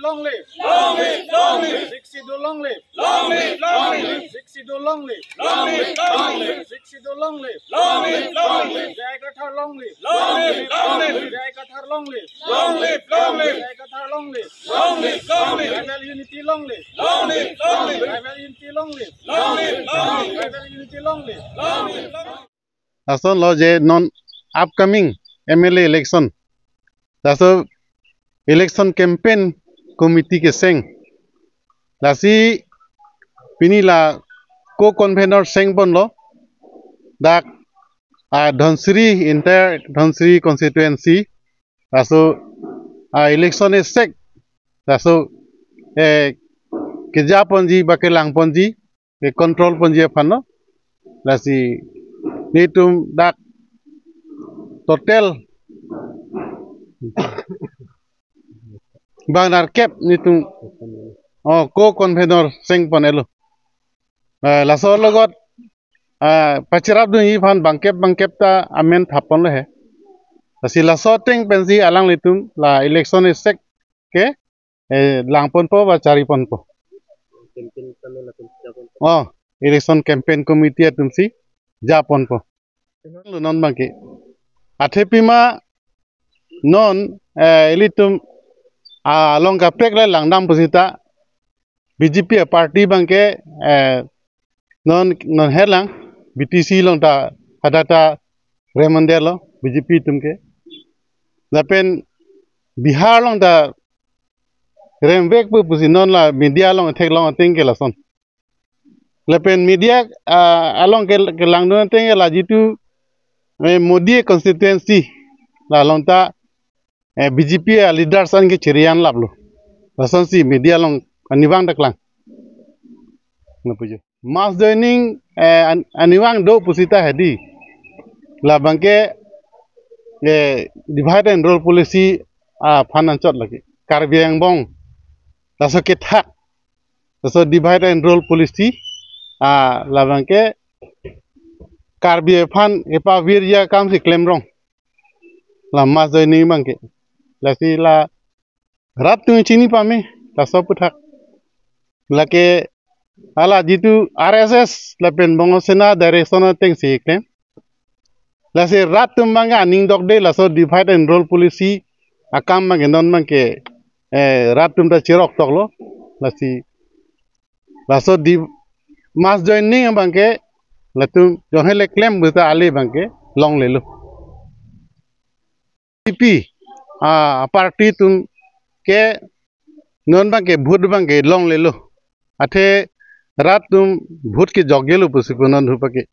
long live. Long live, long live. 62 long live. Long live, long live. 62 long live. Long live, long live. 62 long live. Long live, long live. Jai Kathar long live. Long live, long live. Jai Kathar long live. Long live, long live. Jai Kathar long live. Long live, long live. Tribal unity long live. Long live, long live. Tribal unity long live. Long live, long live. Tribal unity long live. Long live, long live. Aso lo je non upcoming MLA election. Aso election campaign committee ke seng. Lasi pini la co-convener seng bon lo. Dak Dhonsri entire Dhonsri constituency. Aso election is sek. Aso keja ponji bakelang ponji ke control ponji apano. Lasi nitum dak total bangnar kep nitum co-convener seng ponelo lasor logot pachirap du ifan bangkep ta amen thapon le he asi lasor teng pensi alang litum la election is sek ke langpon po ba charipon po election campaign committee atumsi japon po non bangke athepima non elitum along ka prek la langdam pusita BJP party bangke non herlang BTC long ta hadata remandelo BJP tumke lapen Bihar long ta remvek pu pusi non la media long thek long tingke la son lapen media along ke langdon tenge la jitu Modi constituency la lonta BJP leaders an ke chirian lablo lason si media long aniwang daklang napujo mass joining aniwang do pusita hedi la bangke divide and rule policy phananchot lagi karbiang bong laso ke thak laso divide and rule policy la bangke karbi fan epa virya kam si claim rong la mas joining bangke la si la rat tu chini pame la sob thak la ke ala jitu RSS la pen bongo sena direction teng si claim la si rat tu manga ning dok de la so divide and rule policy akam mangke non mangke rat tum ta chirok tok lo la si la so di mas joining bangke latum johele claim buta ali bangke long lelu CP party tum ke non bangke vote bangke long lelu athe rat tum vote ke jogelu pusipunan dhupake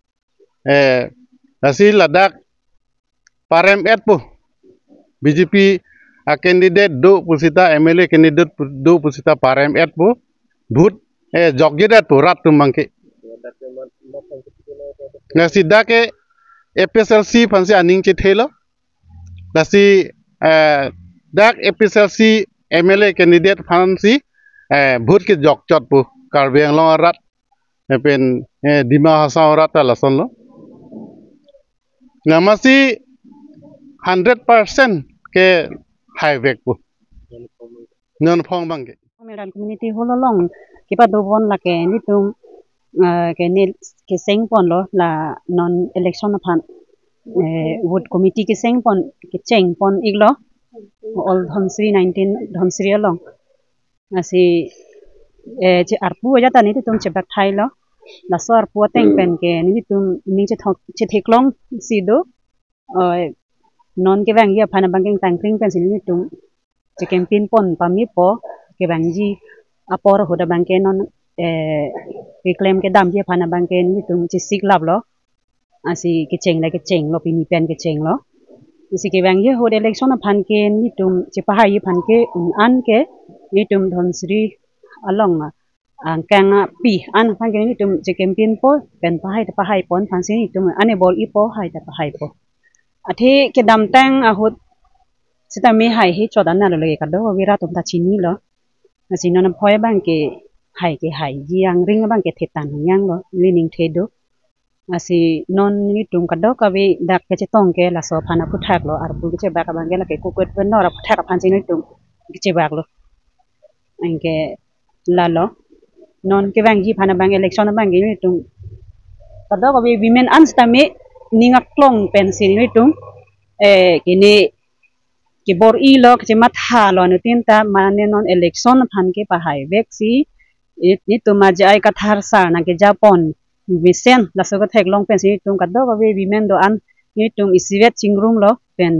asi ladak parem et po BJP candidate do pusita MLA candidate do pusita parem et po vote joggedat po rat tum bangke nasi dake FSLC fansi aning chithelo nasi dak FSLC MLA candidate fansi vote ke jok chot pu karbiang long rat pen dima hasaw rat la son lo namasi 100% ke highway pu non phong bangke medan community hololong kipa do bon la ke nitum ke nil ke seng pon lo la non election phan wood committee ke seng pon ke cheng pon iglo all Dhonsri 19 Dhonsri along asi je arpu ja ta ni tum che bak thai lo la so arpu teng pen ke ni tum ni che theklong si do non ke bang ya phana bangking tangkring pen si ni tum che campaign pon pami po ke bang ji apor hoda bangke non reclaim ke dam je phana bangke ni tum che sik lab lo asi ke cheng lo pini pen ke cheng lo si ke bang ye hod election phan ke ni tum che pahai phan ke an ke ni tum Dhonsri along kang pi an phan ke ni tum che campaign po pen pahai pon phan si ni tum unable i po hai ta pahai po athe ke dam tang hod sita me hai hi chodan na lo le ka do wira tum ta chini lo asi non phoi bang ke hai jiang ring bang ke thetan yang lo lining thedo asi non ni tum ka do ka be dak ke tong ke la so phana puthak lo ar pu ke ba ka bang ke la ke ku kwet ben no ra puthak phan sin ni tum ke che bak lo angke lalo non ke bang ji phana bang election bang ni tung kada ko women anstame ningak klong pensil ni tung kini ke bor i lo ke matha lo ne tinta mane non election phan ke pahai veksi ni tu ma jai ka thar sa na ke japon visen la so ka thek long pensil tung kada ko women do an ni tung isivet chingrum lo pen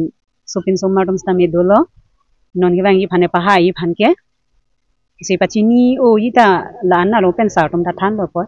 sopin somatum stame do lo non ke bang ji phane pahai phan ke si pachini o ita la na lo pen sa tum ta than lo po